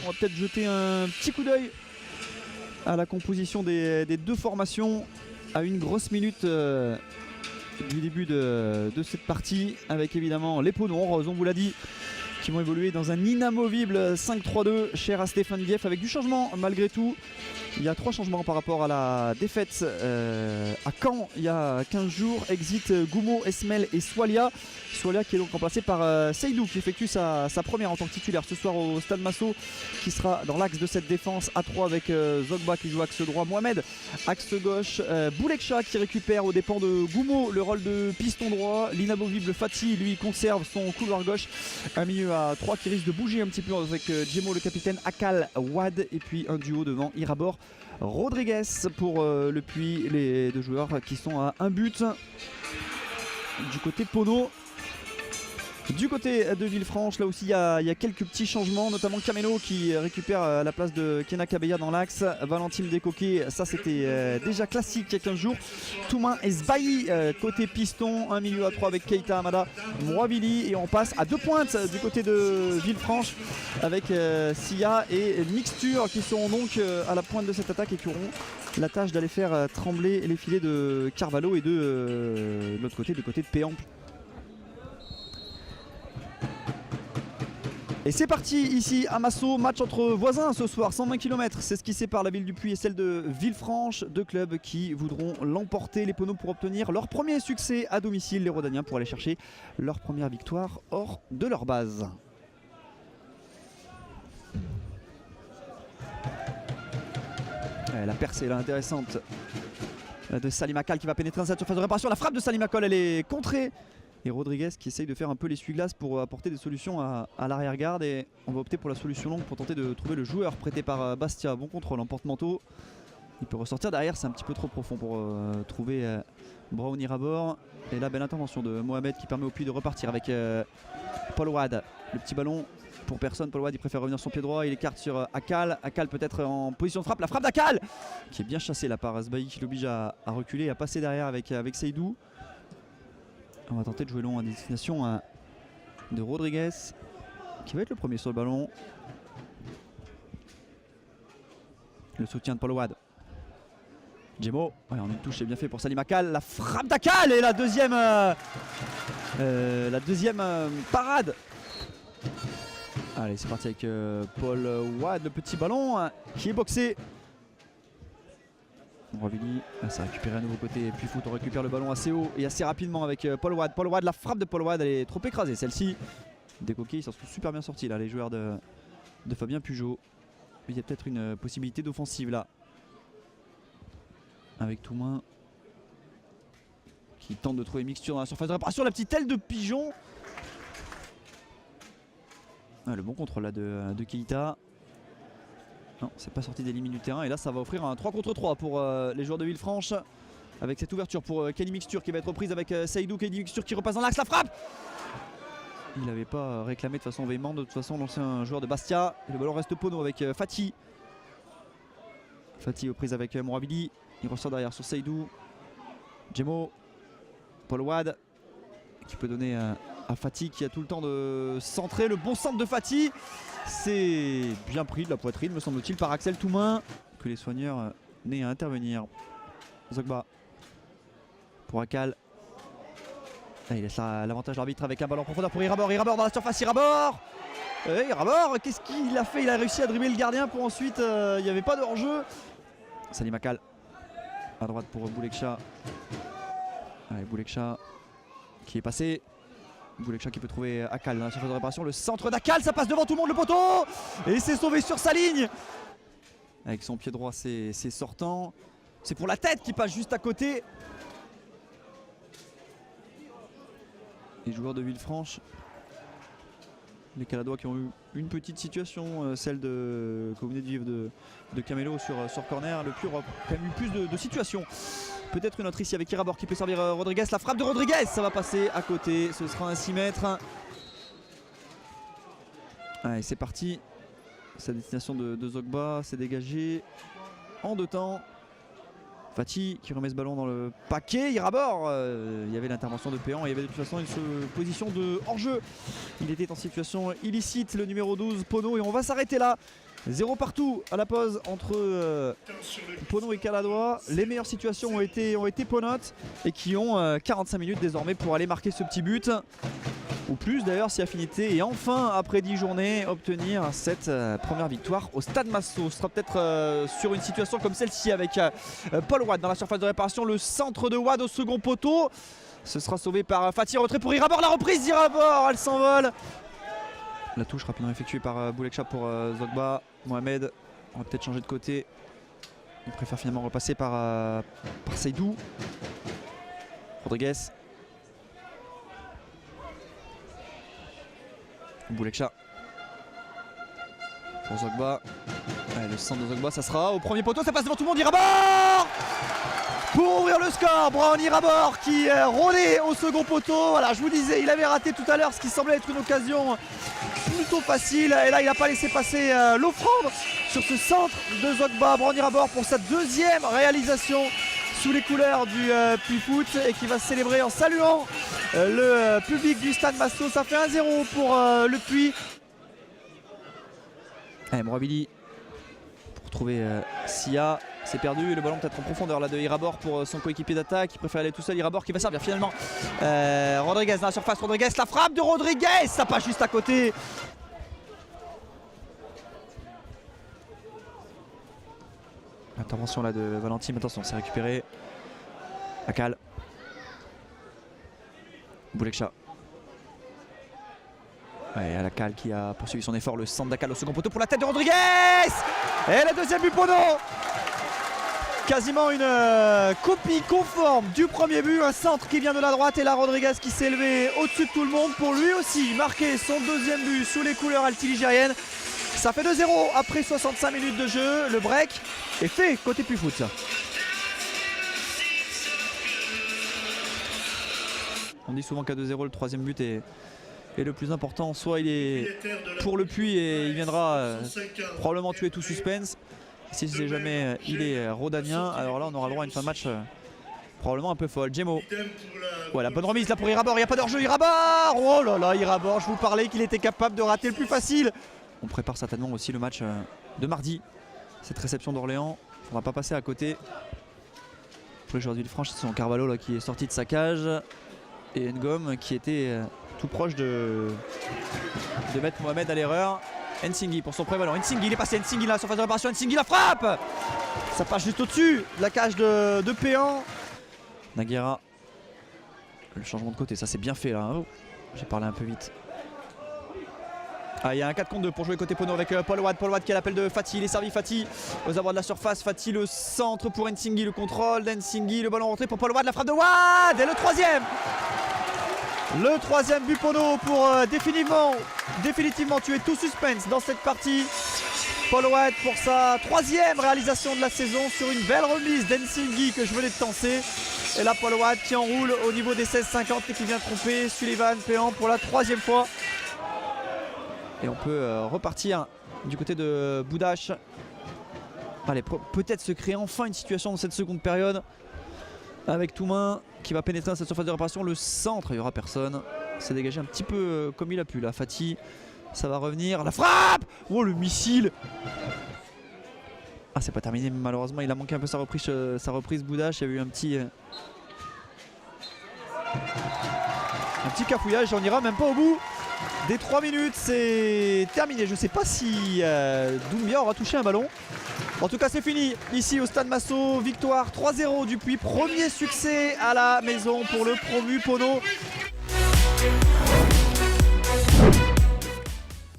On va peut-être jeter un petit coup d'œil à la composition des deux formations à une grosse minute du début de cette partie, avec évidemment les Poneaux, on vous l'a dit, qui vont évoluer dans un inamovible 5-3-2 cher à Stéphane Dieff, avec du changement malgré tout. Il y a 3 changements par rapport à la défaite à Caen il y a 15 jours. Exit Goumo, Esmel et Soalia. Soalia qui est donc remplacé par Seydou, qui effectue sa première en tant que titulaire ce soir au Stade Massot, qui sera dans l'axe de cette défense à 3 avec Zogba qui joue axe droit, Mohamed axe gauche, Boulekcha qui récupère aux dépens de Goumo le rôle de piston droit. L'inamovible Fati lui conserve son couloir gauche. Un milieu à 3 qui risque de bouger un petit peu avec Djemo le capitaine, Akal, Wad, et puis un duo devant Irabor Rodriguez pour le Puy, les deux joueurs qui sont à un but du côté Pono. Du côté de Villefranche, là aussi il y a quelques petits changements, notamment Camelo qui récupère la place de Kena Kabeya dans l'axe. Valentine Descoquet, ça c'était déjà classique il y a 15 jours. Toumain et Sbaï côté piston, un milieu à 3 avec Keita Amada, Mouavili, et on passe à 2 pointes du côté de Villefranche avec Sia et Mixture qui seront donc à la pointe de cette attaque et qui auront la tâche d'aller faire trembler les filets de Carvalho et de l'autre côté, du côté de Péample. Et c'est parti ici à Massot, match entre voisins ce soir, 120 km, c'est ce qui sépare la ville du Puy et celle de Villefranche, deux clubs qui voudront l'emporter, les Poneaux pour obtenir leur premier succès à domicile, les Rodaniens pour aller chercher leur première victoire hors de leur base. La percée là intéressante de Salim Akal qui va pénétrer dans cette surface de réparation, la frappe de Salim Akal elle est contrée. Et Rodriguez qui essaye de faire un peu l'essuie-glace pour apporter des solutions à l'arrière-garde. Et on va opter pour la solution longue pour tenter de trouver le joueur prêté par Bastia. Bon contrôle en porte-manteau. Il peut ressortir derrière, c'est un petit peu trop profond pour trouver Brown Irabor. Et là, belle intervention de Mohamed qui permet au Puy de repartir avec Paul Wad. Le petit ballon pour personne. Paul Wad il préfère revenir sur son pied droit. Il écarte sur Akal. Akal peut-être en position de frappe. La frappe d'Akal qui est bien chassée là par Sbaï qui l'oblige à reculer et à passer derrière avec Seydou. On va tenter de jouer long à destination de Rodriguez qui va être le premier sur le ballon. Le soutien de Paul Wad. Djemo, ouais, en une touche c'est bien fait pour Salim Akal. La frappe d'Akal et la deuxième parade. Allez c'est parti avec Paul Wad, le petit ballon qui est boxé. Ravili, ça récupère à nouveau côté puis foot, on récupère le ballon assez haut et assez rapidement avec Paul Wad. Paul Wad, la frappe de Paul Wad elle est trop écrasée celle-ci. Descoquets ils s'en sont super bien sortis là les joueurs de Fabien Pujol. Il y a peut-être une possibilité d'offensive là. Avec Toumain qui tente de trouver Mixture dans la surface de réparation, la petite aile de pigeon. Le bon contrôle là de Keita. Non, c'est pas sorti des limites du terrain et là ça va offrir un 3 contre 3 pour les joueurs de Villefranche avec cette ouverture pour Kenny Mixture qui va être reprise avec Seydou. Kenny Mixture qui repasse dans l'axe, la frappe. Il n'avait pas réclamé de façon véhémente de toute façon l'ancien joueur de Bastia. Et le ballon reste Pono avec Fati. Fati aux prises avec Mouravili, il ressort derrière sur Seydou. Djemo, Paul Wad qui peut donner à Fati qui a tout le temps de centrer. Le bon centre de Fati, c'est bien pris de la poitrine me semble-t-il par Axel Toumain que les soigneurs n'aient à intervenir. Zogba pour Akal. Il laisse l'avantage l'arbitre avec un ballon en profondeur pour Irabor. Irabor dans la surface, Irabor. Irabor, qu'est-ce qu'il a fait? Il a réussi à dribbler le gardien pour ensuite, il n'y avait pas de hors-jeu. Salim Akal à droite pour Boulekcha. Allez, Boulekcha qui est passé. Boulekcha qui peut trouver Akal dans la surface de réparation. Le centre d'Akal, ça passe devant tout le monde, le poteau. Et c'est sauvé sur sa ligne. Avec son pied droit, c'est sortant. C'est pour la tête qui passe juste à côté. Les joueurs de Villefranche, les Caladois qui ont eu une petite situation, celle que vous venez de vivre de Camelo sur corner. Le Puy aura quand même eu plus de situations. Peut-être une autre ici avec Irabor qui peut servir Rodriguez. La frappe de Rodriguez, ça va passer à côté. Ce sera un 6 mètres. Allez, c'est parti. Sa destination de Zogba, c'est dégagé en 2 temps. Fati qui remet ce ballon dans le paquet. Irabor, il y avait l'intervention de Péan. Il y avait de toute façon une position de hors-jeu. Il était en situation illicite, le numéro 12, Pono. Et on va s'arrêter là 0 partout à la pause entre Pono et Caladois. Les meilleures situations ont été Ponotes et qui ont 45 minutes désormais pour aller marquer ce petit but. Ou plus d'ailleurs si Affinité et enfin après 10 journées obtenir cette première victoire au Stade Massot. Ce sera peut-être sur une situation comme celle-ci avec Paul Wade dans la surface de réparation. Le centre de Wade au second poteau. Ce sera sauvé par Fatih. Retrait pour Irabor. La reprise d'Irabor. Elle s'envole. La touche rapidement effectuée par Boulekcha pour Zogba. Mohamed, on va peut-être changer de côté. Il préfère finalement repasser par Seydou. Rodriguez. Boulekcha. Pour Zogba. Allez, le centre de Zogba, ça sera au premier poteau. Ça passe devant tout le monde. Irabor pour ouvrir le score. Brown Irabor qui rôlait au second poteau. Voilà, je vous disais, il avait raté tout à l'heure ce qui semblait être une occasion plutôt facile. Et là, il n'a pas laissé passer l'offrande sur ce centre de Zogba. Brown Irabor pour sa deuxième réalisation sous les couleurs du Puy Foot et qui va célébrer en saluant le public du Stade Massot. Ça fait 1-0 pour le Puy. Allez, Mouravili pour trouver Sia. C'est perdu, le ballon peut-être en profondeur là de Irabor pour son coéquipier d'attaque. Il préfère aller tout seul. Irabor qui va servir finalement Rodriguez dans la surface. Rodriguez, la frappe de Rodriguez, ça passe juste à côté. Intervention là de Valentine, attention, c'est récupéré. Akal. Boulekcha. Ouais, Akal qui a poursuivi son effort. Le centre d'Akal au second poteau pour la tête de Rodriguez. Et le deuxième but Pono. Quasiment une copie conforme du premier but. Un centre qui vient de la droite et là Rodriguez qui s'est élevé au-dessus de tout le monde pour lui aussi marquer son deuxième but sous les couleurs altiligériennes. Ça fait 2-0 après 65 minutes de jeu. Le break est fait côté Puy Foot. On dit souvent qu'à 2-0 le troisième but est le plus important. Soit il est pour le Puy et il viendra probablement tuer tout suspense. Si jamais il est rhodanien, alors là on aura le droit à une fin de match probablement un peu folle. Djemo. Voilà, bonne remise là pour Irabor. Il n'y a pas d'hors-jeu. Irabor. Oh là là, Irabor, je vous parlais qu'il était capable de rater le plus facile. On prépare certainement aussi le match de mardi. Cette réception d'Orléans, il ne faudra pas passer à côté. Pour les joueurs d'Villefranche, c'est son Carvalho là, qui est sorti de sa cage. Et Ngom qui était tout proche de mettre Mohamed à l'erreur. Nsinghi pour son pré-ballon. Nsinghi, il est passé. Nsinghi là, la surface de réparation. Nsinghi la frappe. Ça passe juste au-dessus de la cage de Péan. Naguera. Le changement de côté, ça c'est bien fait là. Oh, j'ai parlé un peu vite. Ah, il y a un 4 contre 2 pour jouer côté Pono avec Paul Wade. Paul Wade qui a l'appel de Fatih. Il est servi Fatih aux abords de la surface. Fatih le centre pour Nsinghi. Le contrôle d'Nsinghi. Le ballon rentré pour Paul Wade. La frappe de Wade. Et le troisième. Le troisième but Pono pour définitivement tuer tout suspense dans cette partie. Paul Wade pour sa troisième réalisation de la saison sur une belle remise d'Nsinghi que je venais de tenser. Et là Paul Wade qui enroule au niveau des 16,50 et qui vient tromper Sullivan Péan pour la troisième fois. Et on peut repartir du côté de Boudache. Allez, peut-être se créer enfin une situation dans cette seconde période. Avec Toumain qui va pénétrer dans cette surface de réparation. Le centre, il n'y aura personne. C'est dégagé un petit peu comme il a pu là. Fatih, ça va revenir. La frappe. Oh le missile. Ah c'est pas terminé malheureusement. Il a manqué un peu sa reprise Boudache. Il y a eu un petit cafouillage. On ira même pas au bout des 3 minutes. C'est terminé. Je sais pas si Doumbia aura touché un ballon. En tout cas c'est fini ici au Stade Massot. Victoire 3-0 du Puy. Premier succès à la maison pour le promu Pono.